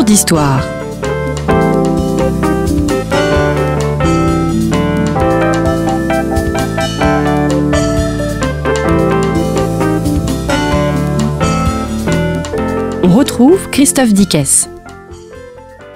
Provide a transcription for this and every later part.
cours d'histoire. On retrouve Christophe Dickès.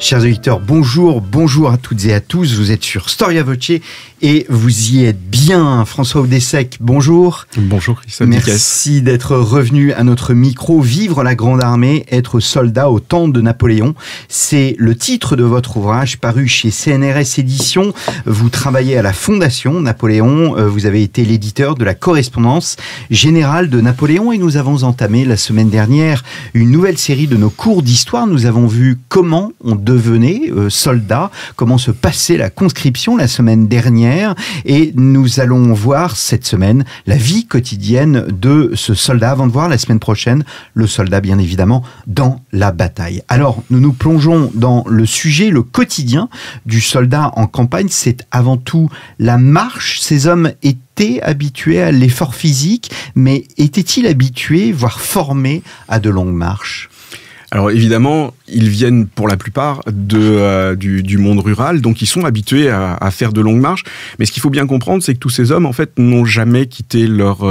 Chers auditeurs, bonjour à toutes et à tous. Vous êtes sur Storia Voce et vous y êtes bien. François Audessec, bonjour. Bonjour Christophe Dickès. Merci d'être revenu à notre micro. Vivre la Grande Armée, être soldat au temps de Napoléon. C'est le titre de votre ouvrage paru chez CNRS Éditions. Vous travaillez à la Fondation Napoléon. Vous avez été l'éditeur de la correspondance générale de Napoléon et nous avons entamé la semaine dernière une nouvelle série de nos cours d'histoire. Nous avons vu comment on devenait soldat, comment se passait la conscription la semaine dernière et nous allons voir cette semaine la vie quotidienne de ce soldat avant de voir la semaine prochaine le soldat bien évidemment dans la bataille. Alors nous nous plongeons dans le sujet, le quotidien du soldat en campagne, c'est avant tout la marche. Ces hommes étaient habitués à l'effort physique, mais étaient-ils habitués, voire formés à de longues marches ? Alors évidemment, ils viennent pour la plupart du monde rural, donc ils sont habitués à faire de longues marches. Mais ce qu'il faut bien comprendre, c'est que tous ces hommes, en fait, n'ont jamais quitté leur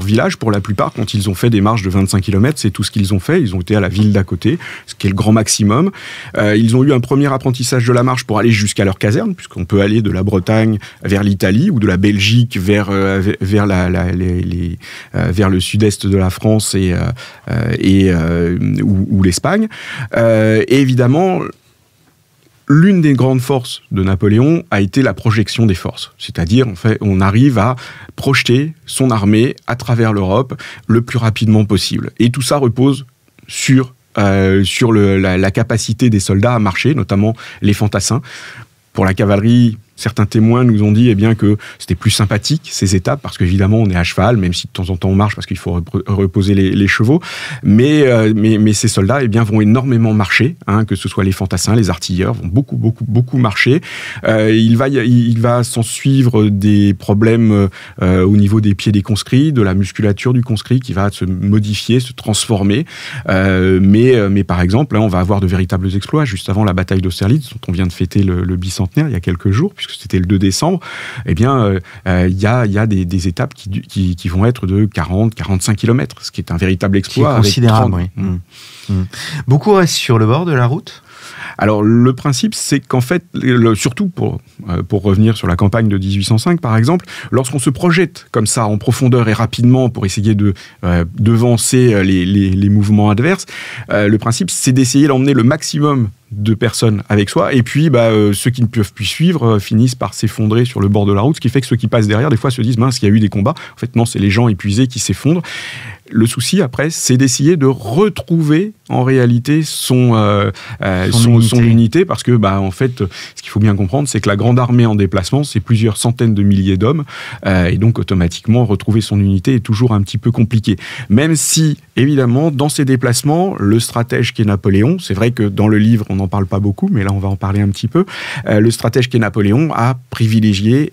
village. Pour la plupart, quand ils ont fait des marches de 25 km, c'est tout ce qu'ils ont fait. Ils ont été à la ville d'à côté, ce qui est le grand maximum. Ils ont eu un premier apprentissage de la marche pour aller jusqu'à leur caserne, puisqu'on peut aller de la Bretagne vers l'Italie ou de la Belgique vers le sud-est de la France ou l'Espagne. Et évidemment, l'une des grandes forces de Napoléon a été la projection des forces. C'est-à-dire, en fait, on arrive à projeter son armée à travers l'Europe le plus rapidement possible. Et tout ça repose sur la capacité des soldats à marcher, notamment les fantassins. Pour la cavalerie, certains témoins nous ont dit que c'était plus sympathique, ces étapes, parce qu'évidemment, on est à cheval, même si de temps en temps on marche, parce qu'il faut reposer les chevaux. Mais ces soldats vont énormément marcher, que ce soit les fantassins, les artilleurs, vont beaucoup marcher. Il va s'en suivre des problèmes au niveau des pieds des conscrits, de la musculature du conscrit qui va se modifier, se transformer. Mais par exemple, on va avoir de véritables exploits. Juste avant la bataille d'Austerlitz, dont on vient de fêter le bicentenaire il y a quelques jours, puisque c'était le 2 décembre, il y a des étapes qui vont être de 40-45 km, ce qui est un véritable exploit. C'est considérable, oui. Beaucoup restent sur le bord de la route ? Alors, le principe, c'est qu'en fait, surtout pour revenir sur la campagne de 1805, par exemple, lorsqu'on se projette comme ça, en profondeur et rapidement, pour essayer de devancer les mouvements adverses, le principe, c'est d'essayer d'emmener le maximum de personnes avec soi, et puis ceux qui ne peuvent plus suivre finissent par s'effondrer sur le bord de la route, ce qui fait que ceux qui passent derrière, des fois, se disent « mince, il y a eu des combats ». En fait, non, c'est les gens épuisés qui s'effondrent. Le souci, après, c'est d'essayer de retrouver, en réalité, son unité, parce que, en fait, ce qu'il faut bien comprendre, c'est que la grande armée en déplacement, c'est plusieurs centaines de milliers d'hommes, et donc, automatiquement, retrouver son unité est toujours un petit peu compliqué. Même si, évidemment, dans ces déplacements, le stratège qui est Napoléon, c'est vrai que dans le livre, on n'en parle pas beaucoup, mais là, on va en parler un petit peu, le stratège qui est Napoléon a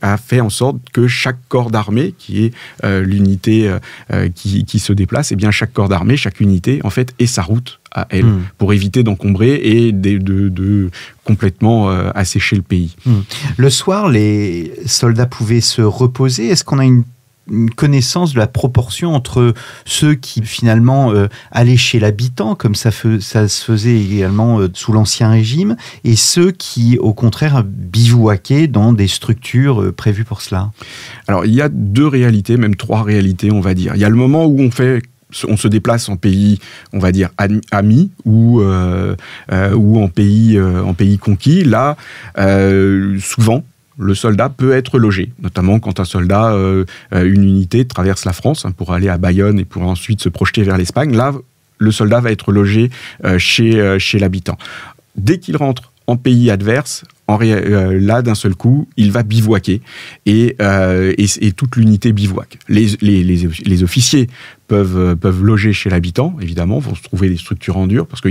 a fait en sorte que chaque corps d'armée, qui est l'unité qui se déplace, chaque corps d'armée, chaque unité, en fait, ait sa route à elle, pour éviter d'encombrer et de complètement assécher le pays. Le soir, les soldats pouvaient se reposer. Est-ce qu'on a une connaissance de la proportion entre ceux qui finalement allaient chez l'habitant, comme ça se faisait également sous l'Ancien Régime, et ceux qui, au contraire, bivouaquaient dans des structures prévues pour cela ? Alors, il y a deux réalités, même trois réalités, on va dire. Il y a le moment où on se déplace en pays, on va dire, ami ou en pays conquis. Là, souvent, le soldat peut être logé, notamment quand un soldat, une unité traverse la France pour aller à Bayonne et pour ensuite se projeter vers l'Espagne. Là, le soldat va être logé chez l'habitant. Dès qu'il rentre en pays adverse, là, d'un seul coup, il va bivouaquer et toute l'unité bivouaque. Les officiers peuvent loger chez l'habitant, évidemment, vont se trouver des structures en dur, parce que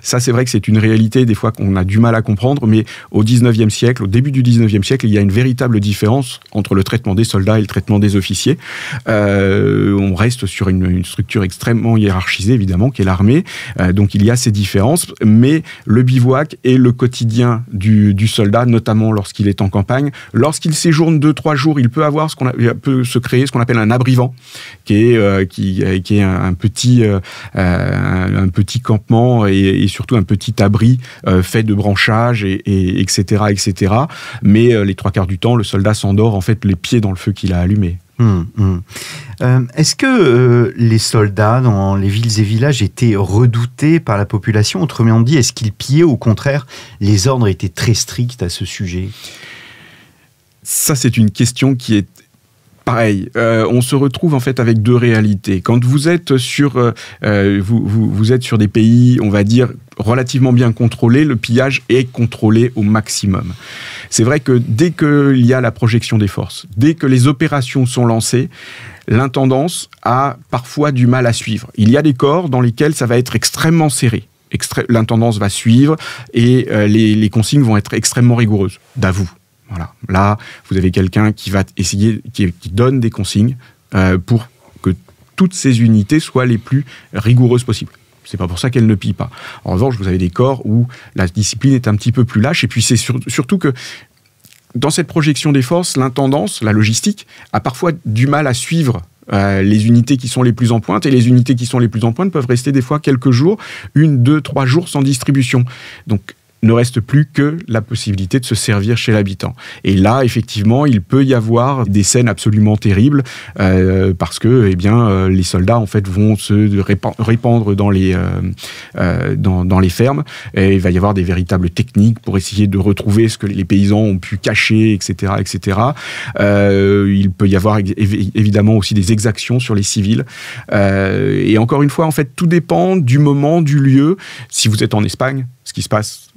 ça, c'est vrai que c'est une réalité des fois qu'on a du mal à comprendre, mais au début du 19e siècle, il y a une véritable différence entre le traitement des soldats et le traitement des officiers. On reste sur une structure extrêmement hiérarchisée, évidemment, qui est l'armée, donc il y a ces différences, mais le bivouac est le quotidien du soldat, notamment lorsqu'il est en campagne. Lorsqu'il séjourne 2-3 jours, il peut se créer ce qu'on appelle un abrivant, qui est un petit campement et surtout un petit abri fait de branchages etc. Mais les 3/4 du temps, le soldat s'endort en fait les pieds dans le feu qu'il a allumé. Est-ce que les soldats dans les villes et villages étaient redoutés par la population? Autrement dit, est-ce qu'ils pillaient? Au contraire, les ordres étaient très stricts à ce sujet? Ça, c'est une question qui est pareil. On se retrouve en fait avec deux réalités. Quand vous êtes sur des pays, on va dire, relativement bien contrôlés, le pillage est contrôlé au maximum. C'est vrai que dès qu'il y a la projection des forces, dès que les opérations sont lancées, l'intendance a parfois du mal à suivre. Il y a des corps dans lesquels ça va être extrêmement serré. L'intendance va suivre et les consignes vont être extrêmement rigoureuses, d'avoue. Voilà. Là, vous avez quelqu'un qui va essayer, qui donne des consignes pour que toutes ces unités soient les plus rigoureuses possibles. C'est pas pour ça qu'elles ne pillent pas. En revanche, vous avez des corps où la discipline est un petit peu plus lâche. Et puis, c'est surtout que dans cette projection des forces, l'intendance, la logistique, a parfois du mal à suivre les unités qui sont les plus en pointe. Et les unités qui sont les plus en pointe peuvent rester des fois quelques jours, 1, 2, 3 jours sans distribution. Donc, ne reste plus que la possibilité de se servir chez l'habitant. Et là, effectivement, il peut y avoir des scènes absolument terribles parce que, les soldats en fait vont se répandre dans les fermes. Et il va y avoir des véritables techniques pour essayer de retrouver ce que les paysans ont pu cacher, etc., etc. Il peut y avoir évidemment aussi des exactions sur les civils. Et encore une fois, en fait, tout dépend du moment, du lieu. Si vous êtes en Espagne, ce qui se passe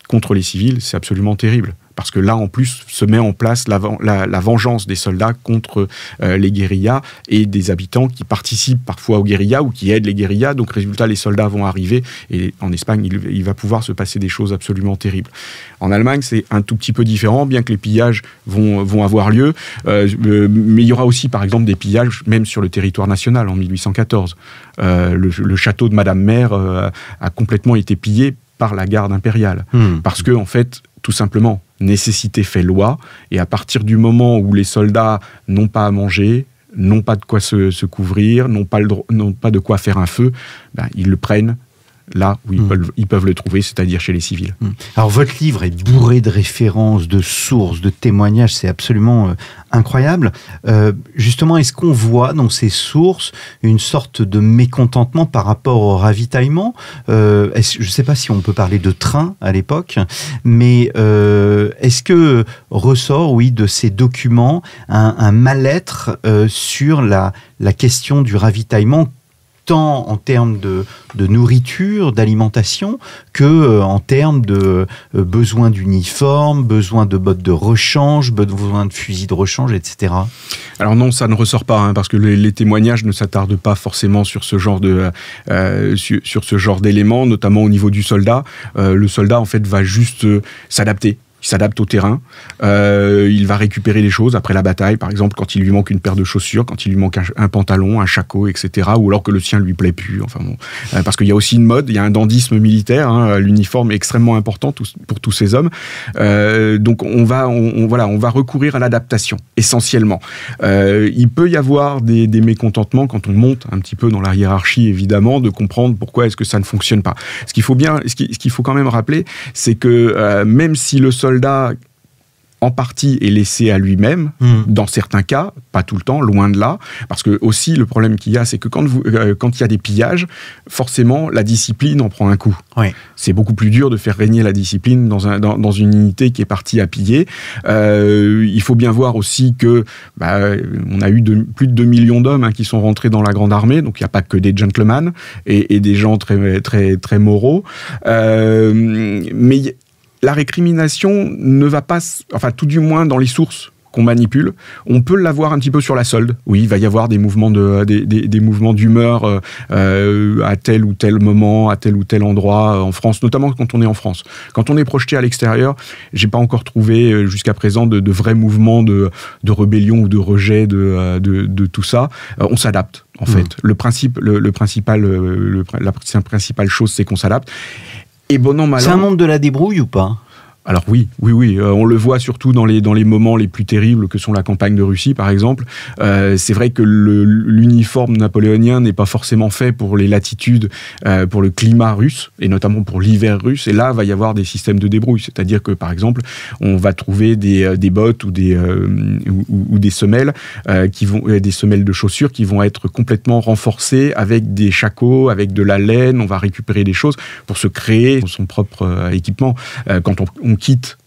contre les civils, c'est absolument terrible. Parce que là, en plus, se met en place la vengeance des soldats contre les guérillas et des habitants qui participent parfois aux guérillas ou qui aident les guérillas. Donc, résultat, les soldats vont arriver et en Espagne, il va pouvoir se passer des choses absolument terribles. En Allemagne, c'est un tout petit peu différent, bien que les pillages vont avoir lieu. Mais il y aura aussi, par exemple, des pillages, même sur le territoire national, en 1814. Le château de Madame Mère a complètement été pillé par la garde impériale. Parce que, en fait, tout simplement, nécessité fait loi, et à partir du moment où les soldats n'ont pas à manger, n'ont pas de quoi se couvrir, n'ont pas de quoi faire un feu, ils le prennent là où ils peuvent le trouver, c'est-à-dire chez les civils. Alors, votre livre est bourré de références, de sources, de témoignages, c'est absolument incroyable. Justement, est-ce qu'on voit dans ces sources une sorte de mécontentement par rapport au ravitaillement? Je ne sais pas si on peut parler de train à l'époque, mais est-ce que ressort, de ces documents, un mal-être sur la question du ravitaillement, tant en termes de nourriture, d'alimentation, que en termes de besoin d'uniformes, besoin de bottes de rechange, besoin de fusils de rechange, etc. Alors non, ça ne ressort pas, parce que les témoignages ne s'attardent pas forcément sur ce genre d'éléments, notamment au niveau du soldat. Le soldat, en fait, va juste s'adapter. Il s'adapte au terrain, il va récupérer les choses après la bataille, par exemple quand il lui manque une paire de chaussures, quand il lui manque un pantalon, un shako, etc., ou alors que le sien lui plaît plus, parce qu'il y a aussi une mode, il y a un dandysme militaire, l'uniforme est extrêmement important pour tous ces hommes, donc on va recourir à l'adaptation, essentiellement. Il peut y avoir des mécontentements quand on monte un petit peu dans la hiérarchie, évidemment, de comprendre pourquoi est-ce que ça ne fonctionne pas. Ce qu'il faut quand même rappeler, c'est que même si le soldat, en partie, est laissé à lui-même, dans certains cas, pas tout le temps, loin de là, parce que aussi le problème qu'il y a, c'est que quand il y a des pillages, forcément, la discipline en prend un coup. Oui. C'est beaucoup plus dur de faire régner la discipline dans une unité qui est partie à piller. Il faut bien voir aussi que on a eu plus de 2 millions d'hommes qui sont rentrés dans la Grande Armée, donc il n'y a pas que des gentlemen et des gens très, très, très moraux. Mais la récrimination ne va pas, enfin tout du moins dans les sources qu'on manipule, on peut l'avoir un petit peu sur la solde. Oui, il va y avoir des mouvements des mouvements d'humeur à tel ou tel moment, à tel ou tel endroit en France, notamment quand on est en France. Quand on est projeté à l'extérieur, j'ai pas encore trouvé jusqu'à présent de vrais mouvements de rébellion ou de rejet de tout ça. On s'adapte en fait. La principale chose, c'est qu'on s'adapte. Et bon an, mal an. C'est un monde de la débrouille ou pas ? Alors oui, on le voit surtout dans les moments les plus terribles que sont la campagne de Russie, par exemple. C'est vrai que l'uniforme napoléonien n'est pas forcément fait pour les latitudes, pour le climat russe, et notamment pour l'hiver russe. Et là, va y avoir des systèmes de débrouille. C'est-à-dire que, par exemple, on va trouver des bottes ou des semelles des semelles de chaussures qui vont être complètement renforcées avec des shakos, avec de la laine. On va récupérer des choses pour se créer son propre équipement. Quand on quitte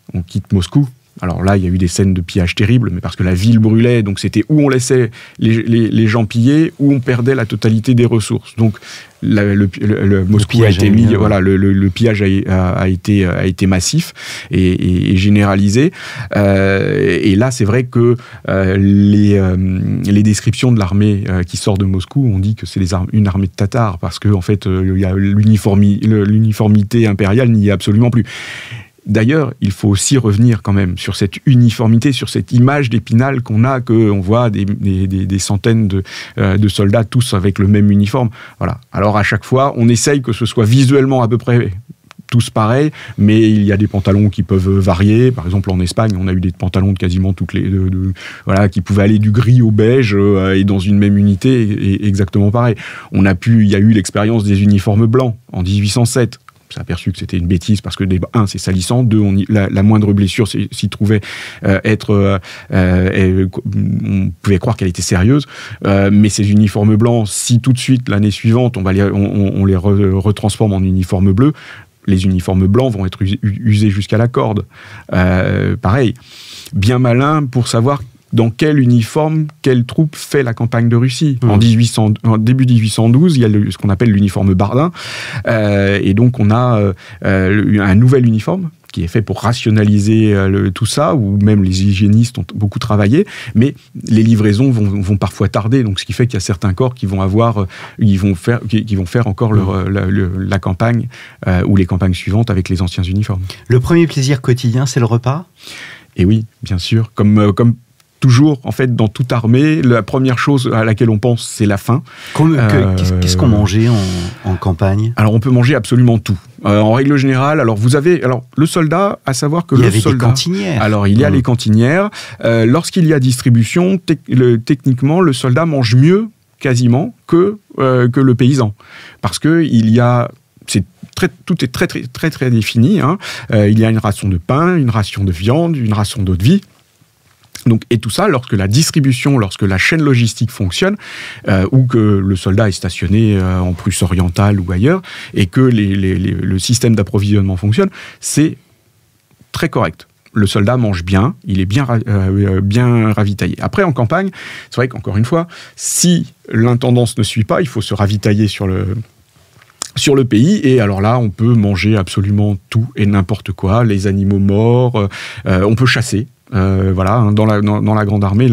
Moscou. Alors là, il y a eu des scènes de pillage terribles, mais parce que la ville brûlait, donc c'était où on laissait les gens piller, où on perdait la totalité des ressources. Donc Moscou a été mis, voilà, le pillage a été massif et généralisé. Et là, c'est vrai que les descriptions de l'armée qui sort de Moscou, on dit que c'est une armée de Tatars, parce que en fait, l'uniformité impériale n'y est absolument plus. D'ailleurs, il faut aussi revenir quand même sur cette uniformité, sur cette image d'Épinal qu'on voit des centaines de soldats tous avec le même uniforme. Voilà. Alors à chaque fois, on essaye que ce soit visuellement à peu près tous pareils, mais il y a des pantalons qui peuvent varier. Par exemple, en Espagne, on a eu des pantalons de quasiment toutes voilà, qui pouvaient aller du gris au beige et dans une même unité, et exactement pareil. Il y a eu l'expérience des uniformes blancs en 1807. On s'est aperçu que c'était une bêtise parce que, un, c'est salissant, deux, la moindre blessure s'y trouvait on pouvait croire qu'elle était sérieuse, mais ces uniformes blancs, si tout de suite, l'année suivante, on les retransforme en uniformes bleus, les uniformes blancs vont être usés jusqu'à la corde. Pareil, bien malin pour savoir dans quel uniforme, quelle troupe fait la campagne de Russie. En début 1812, il y a ce qu'on appelle l'uniforme Bardin, et donc on a un nouvel uniforme qui est fait pour rationaliser tout ça, où même les hygiénistes ont beaucoup travaillé, mais les livraisons vont parfois tarder, donc ce qui fait qu'il y a certains corps qui vont faire encore la campagne ou les campagnes suivantes avec les anciens uniformes. Le premier plaisir quotidien, c'est le repas ? Et oui, bien sûr, comme toujours, en fait, dans toute armée, la première chose à laquelle on pense, c'est la faim. Qu'est-ce qu'on mangeait en campagne ? Alors, on peut manger absolument tout. En règle générale, le soldat, à savoir que il y avait des cantinières. Alors, il y a les cantinières. Lorsqu'il y a distribution, techniquement, le soldat mange mieux, quasiment, que le paysan. Parce que tout est très, très, très, très défini. Hein. Il y a une ration de pain, une ration de viande, une ration d'eau de vie. Donc, et tout ça, lorsque la chaîne logistique fonctionne, ou que le soldat est stationné en Prusse orientale ou ailleurs, et que le système d'approvisionnement fonctionne, c'est très correct. Le soldat mange bien, il est bien ravitaillé. Après, en campagne, c'est vrai qu'encore une fois, si l'intendance ne suit pas, il faut se ravitailler sur le pays, et alors là, on peut manger absolument tout et n'importe quoi, les animaux morts, on peut chasser. Voilà, hein, dans la grande armée,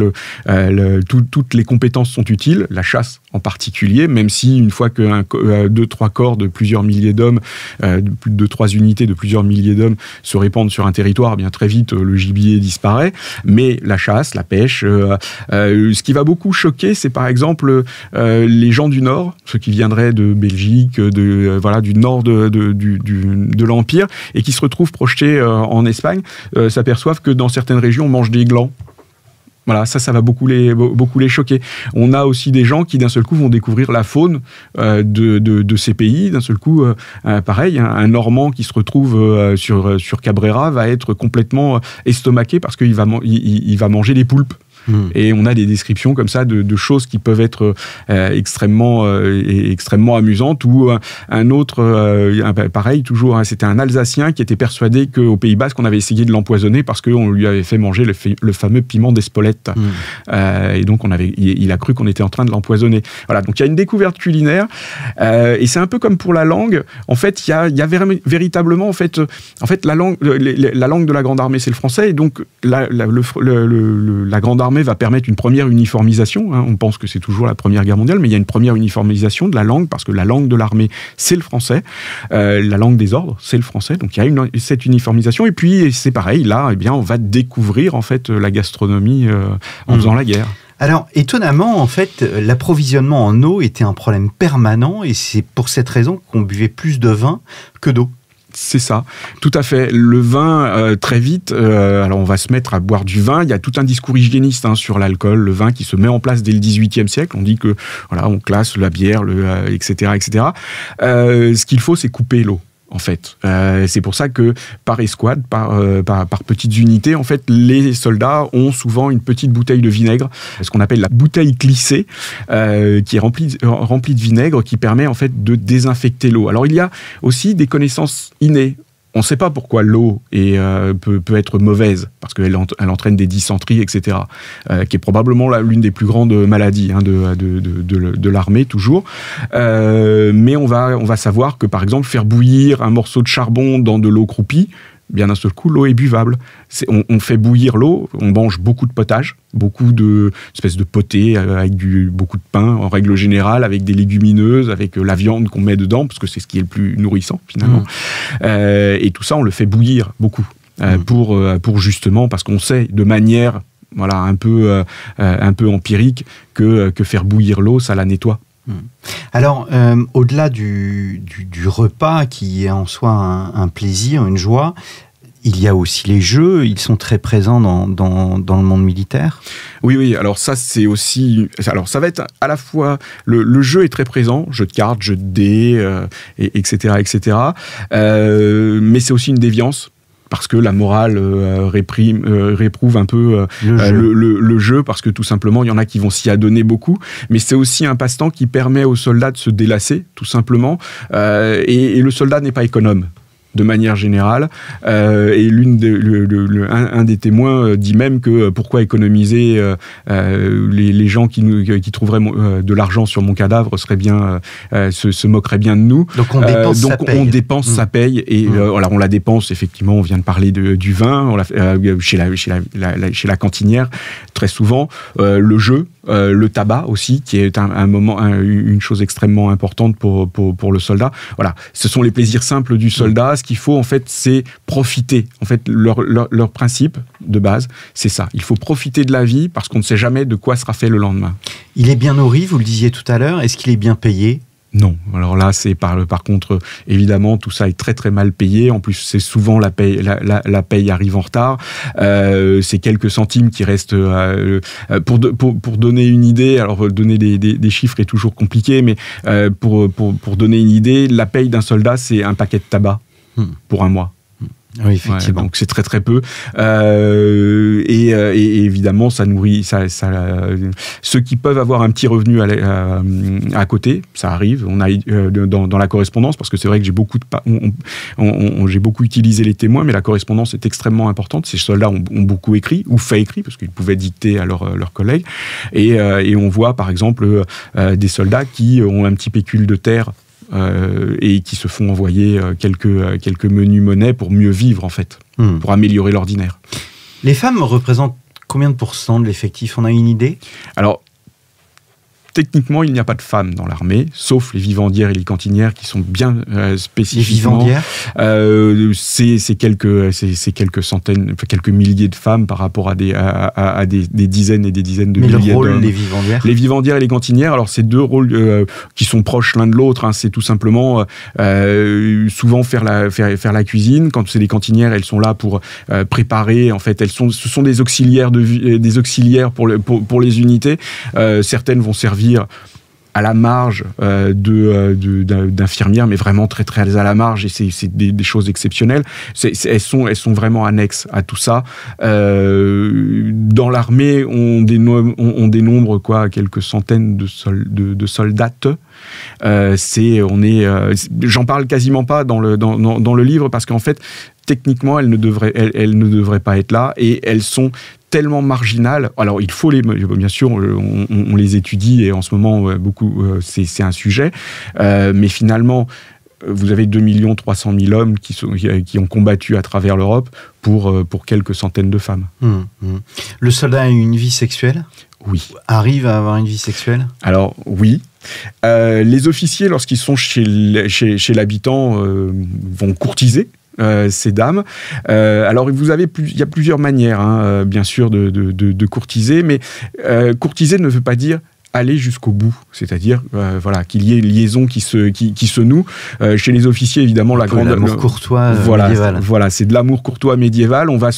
toutes les compétences sont utiles, la chasse en particulier, même si une fois que 2-3 corps de plusieurs milliers d'hommes, 2-3 unités de plusieurs milliers d'hommes se répandent sur un territoire, bien très vite le gibier disparaît. Mais la chasse, la pêche, ce qui va beaucoup choquer, c'est par exemple les gens du Nord, ceux qui viendraient de Belgique, du nord de l'Empire, et qui se retrouvent projetés en Espagne, s'aperçoivent que dans certaines régions, on mange des glands. Voilà, ça va beaucoup les choquer. On a aussi des gens qui, d'un seul coup, vont découvrir la faune de ces pays. D'un seul coup, pareil, un Normand qui se retrouve sur Cabrera va être complètement estomaqué parce qu'il va manger des poulpes. Et on a des descriptions comme ça de choses qui peuvent être extrêmement amusantes. Ou un autre, pareil, toujours, c'était un Alsacien qui était persuadé qu'au Pays Basque, on avait essayé de l'empoisonner parce qu'on lui avait fait manger le fameux piment d'Espelette. Et donc, il a cru qu'on était en train de l'empoisonner. Voilà, donc il y a une découverte culinaire. Et c'est un peu comme pour la langue. En fait, il y a véritablement, en fait, la langue de la Grande Armée, c'est le français. Et donc, la Grande Armée va permettre une première uniformisation. On pense que c'est toujours la Première Guerre mondiale, mais il y a une première uniformisation de la langue parce que la langue de l'armée, c'est le français. La langue des ordres, c'est le français. Donc, il y a cette uniformisation. Et puis, c'est pareil, là, on va découvrir, en fait, la gastronomie en faisant la guerre. Alors, étonnamment, en fait, l'approvisionnement en eau était un problème permanent et c'est pour cette raison qu'on buvait plus de vin que d'eau. C'est ça, tout à fait. Le vin, très vite, alors on va se mettre à boire du vin. Il y a tout un discours hygiéniste sur l'alcool, le vin qui se met en place dès le XVIIIe siècle. On dit que voilà, on classe la bière, etc., etc. Ce qu'il faut, c'est couper l'eau. En fait, c'est pour ça que par escouade, par petites unités, en fait, les soldats ont souvent une petite bouteille de vinaigre, ce qu'on appelle la bouteille clissée, qui est remplie de vinaigre, qui permet en fait de désinfecter l'eau. Alors il y a aussi des connaissances innées. On ne sait pas pourquoi l'eau peut être mauvaise, parce qu'elle entraîne des dysenteries, etc., qui est probablement l'une des plus grandes maladies de l'armée, toujours. Mais on va savoir que, par exemple, faire bouillir un morceau de charbon dans de l'eau croupie, bien d'un seul coup, l'eau est buvable. On fait bouillir l'eau, on mange beaucoup de potage, beaucoup d'espèces de potées avec beaucoup de pain, en règle générale, avec des légumineuses, avec la viande qu'on met dedans, parce que c'est ce qui est le plus nourrissant, finalement. Et tout ça, on le fait bouillir beaucoup, pour justement, parce qu'on sait de manière un peu empirique que faire bouillir l'eau, ça la nettoie. Alors, au-delà du repas qui est en soi un plaisir, une joie, il y a aussi les jeux, ils sont très présents dans le monde militaire. Oui, alors ça c'est aussi... Alors ça va être à la fois... Le jeu est très présent, jeu de cartes, jeu de dés, etc. Mais c'est aussi une déviance. Parce que la morale réprouve un peu le jeu, parce que tout simplement, il y en a qui vont s'y adonner beaucoup. Mais c'est aussi un passe-temps qui permet aux soldats de se délasser, tout simplement. Et le soldat n'est pas économe, de manière générale. Et un des témoins dit même que pourquoi économiser les gens qui trouveraient de l'argent sur mon cadavre se moqueraient bien de nous. Donc on dépense sa paye. Et voilà, on la dépense, effectivement, on vient de parler du vin, chez la cantinière, très souvent, le jeu, le tabac aussi, qui est une chose extrêmement importante pour le soldat. Voilà, ce sont les plaisirs simples du soldat. Ce qu'il faut, en fait, c'est profiter. En fait, leur principe de base, c'est ça. Il faut profiter de la vie parce qu'on ne sait jamais de quoi sera fait le lendemain. Il est bien nourri, vous le disiez tout à l'heure. Est-ce qu'il est bien payé ? Non. Alors là, c'est par contre, évidemment, tout ça est très très mal payé. En plus, c'est souvent la paye arrive en retard. C'est quelques centimes qui restent. Pour donner une idée, alors donner des chiffres est toujours compliqué, mais pour donner une idée, la paye d'un soldat, c'est un paquet de tabac pour un mois. Oui, effectivement. Donc c'est très très peu. Et évidemment, ça nourrit. Ceux qui peuvent avoir un petit revenu à côté, ça arrive. On a dans la correspondance, parce que c'est vrai que j'ai beaucoup utilisé les témoins, mais la correspondance est extrêmement importante. Ces soldats ont beaucoup écrit ou fait écrit, parce qu'ils pouvaient dicter à leurs collègues. Et on voit par exemple des soldats qui ont un petit pécule de terre. Et qui se font envoyer quelques menus monnaies pour mieux vivre, en fait, pour améliorer l'ordinaire. Les femmes représentent combien de pourcents de l'effectif ? On a une idée ? Alors, techniquement, il n'y a pas de femmes dans l'armée, sauf les vivandières et les cantinières qui sont bien spécifiquement... Les vivandières ? C'est quelques centaines, quelques milliers de femmes par rapport à des dizaines et des dizaines de milliers d'hommes. Mais le rôle des vivandières ? Les vivandières et les cantinières, alors c'est deux rôles qui sont proches l'un de l'autre. C'est tout simplement souvent faire la cuisine. Quand c'est des cantinières, elles sont là pour préparer. En fait, ce sont des auxiliaires pour les unités. Certaines vont servir à la marge d'infirmières, mais vraiment très très à la marge, et c'est des choses exceptionnelles. Elles sont vraiment annexes à tout ça. Dans l'armée, on dénombre quelques centaines de soldates. J'en parle quasiment pas dans le livre, parce qu'en fait, techniquement, elles ne devraient pas être là, et elles sont tellement marginales. Alors, il faut bien sûr, on les étudie, et en ce moment, beaucoup, c'est un sujet, mais finalement, vous avez 2 300 000 hommes qui ont combattu à travers l'Europe pour quelques centaines de femmes. Le soldat a une vie sexuelle ? Oui. Arrive à avoir une vie sexuelle ? Alors, oui. Les officiers, lorsqu'ils sont chez l'habitant, vont courtiser ces dames. Alors, il y a plusieurs manières, bien sûr, de courtiser, mais courtiser ne veut pas dire aller jusqu'au bout, c'est-à-dire qu'il y ait une liaison qui se noue. Chez les officiers, évidemment, l'amour courtois médiéval. Voilà, c'est de l'amour courtois médiéval. On va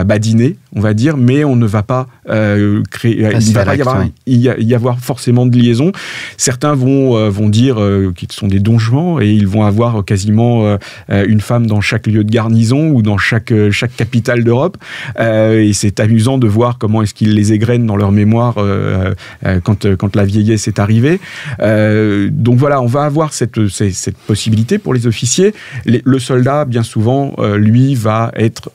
badiner, on va dire, mais on ne va pas créer. Il ne va pas y avoir forcément de liaison. Certains vont dire qu'ils sont des donjons, et ils vont avoir quasiment une femme dans chaque lieu de garnison ou dans chaque capitale d'Europe. Et c'est amusant de voir comment est-ce qu'ils les égrènent dans leur mémoire quand la vieillesse est arrivée. Donc voilà, on va avoir cette possibilité pour les officiers. Le soldat, bien souvent, lui, va être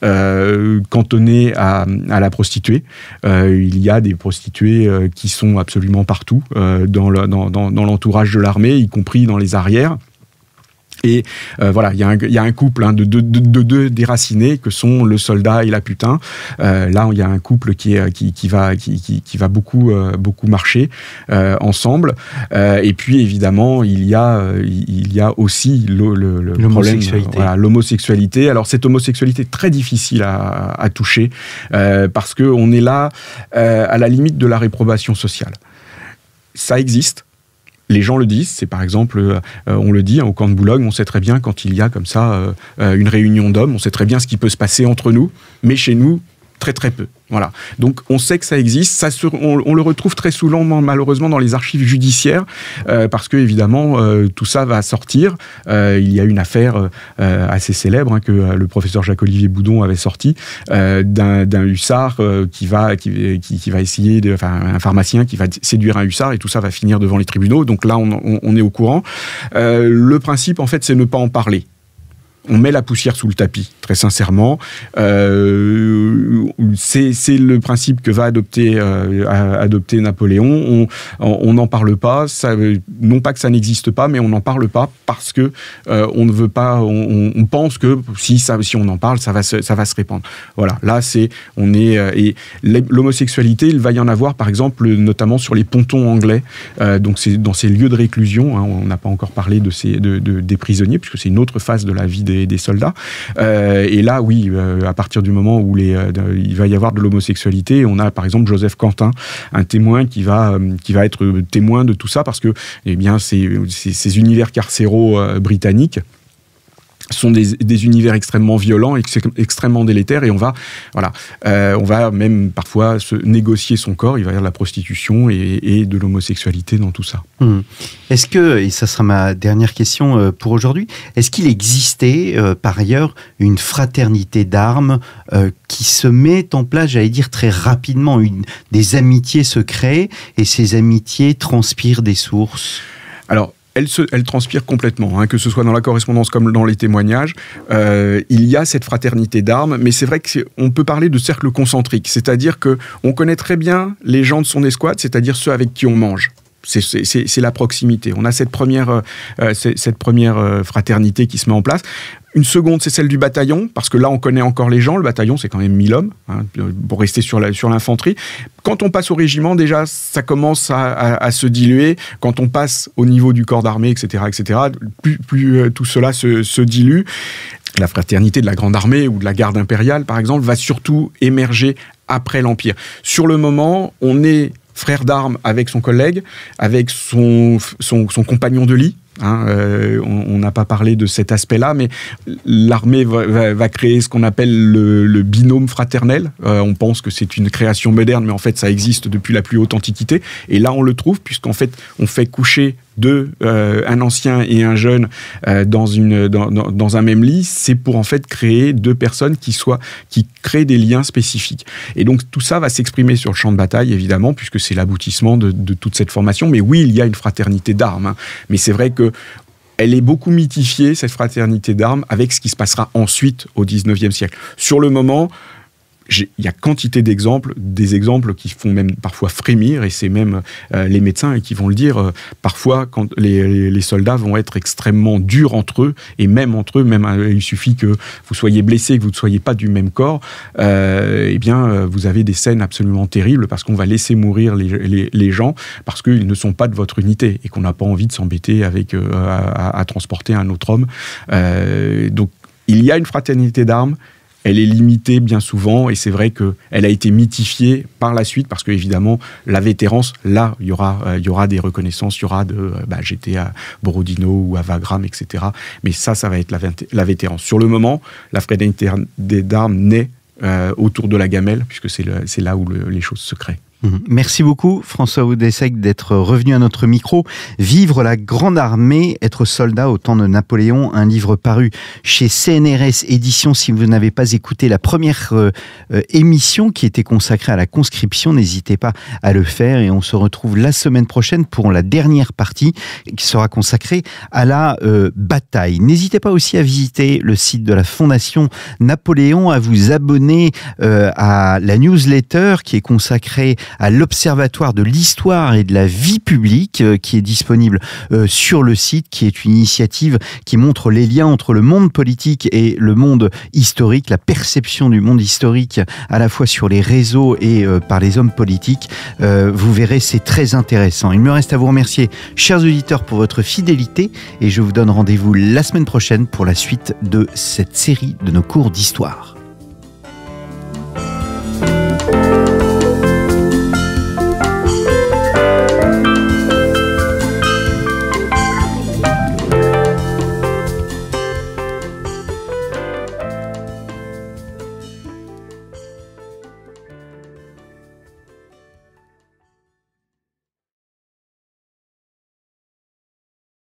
cantonné à la prostituée. Il y a des prostituées qui sont absolument partout dans l'entourage de l'armée, y compris dans les arrières. Et il y a un couple de deux déracinés que sont le soldat et la putain. Là, il y a un couple qui va beaucoup marcher ensemble. Et puis, évidemment, il y a aussi le problème, l'homosexualité. Alors, cette homosexualité est très difficile à toucher parce qu'on est là à la limite de la réprobation sociale. Ça existe. Les gens le disent, c'est par exemple, on le dit au camp de Boulogne, on sait très bien quand il y a comme ça une réunion d'hommes, on sait très bien ce qui peut se passer entre nous, mais chez nous, très très peu. Voilà. Donc on sait que ça existe, on le retrouve très souvent malheureusement dans les archives judiciaires, parce que évidemment tout ça va sortir. Il y a une affaire assez célèbre que le professeur Jacques-Olivier Boudon avait sorti d'un hussard qui va essayer un pharmacien qui va séduire un hussard, et tout ça va finir devant les tribunaux. Donc là on est au courant. Le principe en fait c'est ne pas en parler. On met la poussière sous le tapis, très sincèrement. C'est le principe que va adopter Napoléon. On n'en parle pas. Non pas que ça n'existe pas, mais on n'en parle pas parce que on ne veut pas. On pense que si on en parle, ça va se répandre. Voilà. Là, et l'homosexualité, il va y en avoir, par exemple, notamment sur les pontons anglais. Donc c'est dans ces lieux de réclusion. On n'a pas encore parlé des prisonniers, puisque c'est une autre phase de la vie des soldats. Et là, oui, à partir du moment où il va y avoir de l'homosexualité, on a par exemple Joseph Quentin, un témoin qui va être témoin de tout ça, parce que ces univers carcéraux britanniques sont des univers extrêmement violents et extrêmement délétères, et on va même parfois négocier son corps. Il va y avoir de la prostitution et de l'homosexualité dans tout ça. Est-ce que, et ça sera ma dernière question pour aujourd'hui, est-ce qu'il existait par ailleurs une fraternité d'armes qui se met en place, j'allais dire très rapidement, des amitiés se créent, et ces amitiés transpirent des sources? Alors, elle transpire complètement, que ce soit dans la correspondance comme dans les témoignages. Il y a cette fraternité d'armes, mais c'est vrai qu'on peut parler de cercle concentrique, c'est-à-dire qu'on connaît très bien les gens de son escouade, c'est-à-dire ceux avec qui on mange. C'est la proximité. On a cette première fraternité qui se met en place. Une seconde, c'est celle du bataillon, parce que là, on connaît encore les gens. Le bataillon, c'est quand même 1000 hommes, pour rester sur l'infanterie. Quand on passe au régiment, déjà, ça commence à se diluer. Quand on passe au niveau du corps d'armée, etc., plus tout cela se dilue. La fraternité de la Grande Armée ou de la Garde impériale, par exemple, va surtout émerger après l'Empire. Sur le moment, on est frère d'armes avec son collègue, avec son compagnon de lit. On n'a pas parlé de cet aspect-là, mais l'armée va créer ce qu'on appelle le binôme fraternel. On pense que c'est une création moderne, mais en fait, ça existe depuis la plus haute antiquité. Et là, on le trouve, puisqu'en fait, on fait coucher un ancien et un jeune dans un même lit. C'est pour en fait créer deux personnes qui créent des liens spécifiques. Et donc, tout ça va s'exprimer sur le champ de bataille, évidemment, puisque c'est l'aboutissement de toute cette formation. Mais oui, il y a une fraternité d'armes. Mais c'est vrai que elle est beaucoup mythifiée, cette fraternité d'armes, avec ce qui se passera ensuite au XIXe siècle. Sur le moment, il y a quantité d'exemples, des exemples qui font même parfois frémir, et c'est même les médecins qui vont le dire, parfois quand les soldats vont être extrêmement durs entre eux, et même entre eux, il suffit que vous soyez blessé, que vous ne soyez pas du même corps, vous avez des scènes absolument terribles, parce qu'on va laisser mourir les gens, parce qu'ils ne sont pas de votre unité, et qu'on n'a pas envie de s'embêter avec à transporter un autre homme. Donc il y a une fraternité d'armes. Elle est limitée bien souvent, et c'est vrai qu'elle a été mythifiée par la suite, parce qu'évidemment, la vétérance, là, il y aura des reconnaissances, il y aura j'étais à Borodino ou à Wagram, etc. Mais ça va être la vétérance. Sur le moment, la fraternité d'armes naît autour de la gamelle, puisque c'est là où les choses se créent. Merci beaucoup François Oudessec d'être revenu à notre micro. Vivre la grande armée, être soldat au temps de Napoléon, un livre paru chez CNRS Éditions. Si vous n'avez pas écouté la première émission qui était consacrée à la conscription, n'hésitez pas à le faire, et on se retrouve la semaine prochaine pour la dernière partie qui sera consacrée à la bataille. N'hésitez pas aussi à visiter le site de la Fondation Napoléon, à vous abonner à la newsletter qui est consacrée à l'Observatoire de l'histoire et de la vie publique qui est disponible sur le site, qui est une initiative qui montre les liens entre le monde politique et le monde historique, la perception du monde historique à la fois sur les réseaux et par les hommes politiques. Vous verrez, c'est très intéressant. Il me reste à vous remercier, chers auditeurs, pour votre fidélité, et je vous donne rendez-vous la semaine prochaine pour la suite de cette série de nos cours d'histoire.